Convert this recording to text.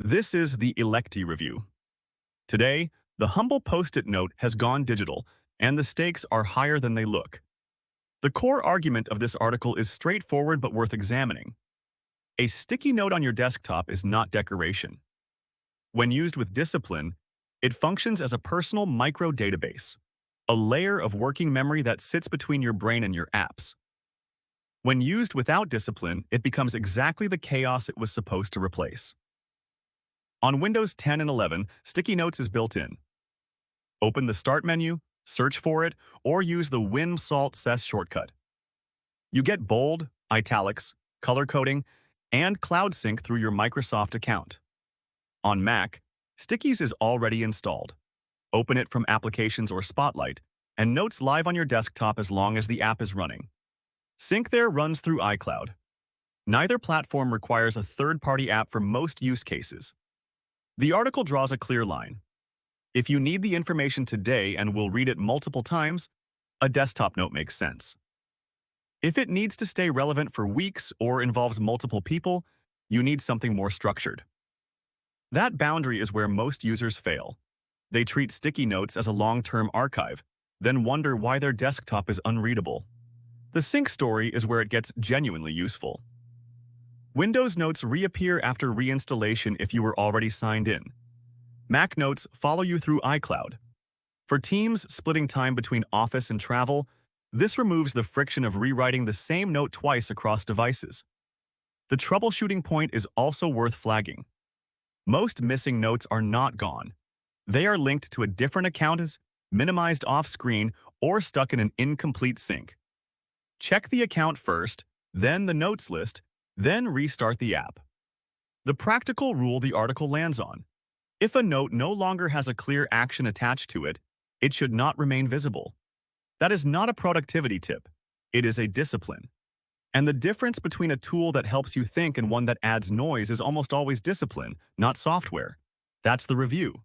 This is the Electi Review. Today, the humble Post-it note has gone digital, and the stakes are higher than they look. The core argument of this article is straightforward but worth examining. A sticky note on your desktop is not decoration. When used with discipline, it functions as a personal micro-database, a layer of working memory that sits between your brain and your apps. When used without discipline, it becomes exactly the chaos it was supposed to replace. On Windows 10 and 11, Sticky Notes is built in. Open the Start menu, search for it, or use the Win-Salt-Cess shortcut. You get bold, italics, color coding, and cloud sync through your Microsoft account. On Mac, Stickies is already installed. Open it from Applications or Spotlight, and Notes live on your desktop as long as the app is running. Sync there runs through iCloud. Neither platform requires a third-party app for most use cases. The article draws a clear line. If you need the information today and will read it multiple times, a desktop note makes sense. If it needs to stay relevant for weeks or involves multiple people, you need something more structured. That boundary is where most users fail. They treat sticky notes as a long-term archive, then wonder why their desktop is unreadable. The sync story is where it gets genuinely useful. Windows Notes reappear after reinstallation if you were already signed in. Mac Notes follow you through iCloud. For teams splitting time between office and travel, this removes the friction of rewriting the same note twice across devices. The troubleshooting point is also worth flagging. Most missing notes are not gone. They are linked to a different account as minimized off-screen or stuck in an incomplete sync. Check the account first, then the notes list, then restart the app. The practical rule the article lands on: if a note no longer has a clear action attached to it, it should not remain visible. That is not a productivity tip. It is a discipline. And the difference between a tool that helps you think and one that adds noise is almost always discipline, not software. That's the review.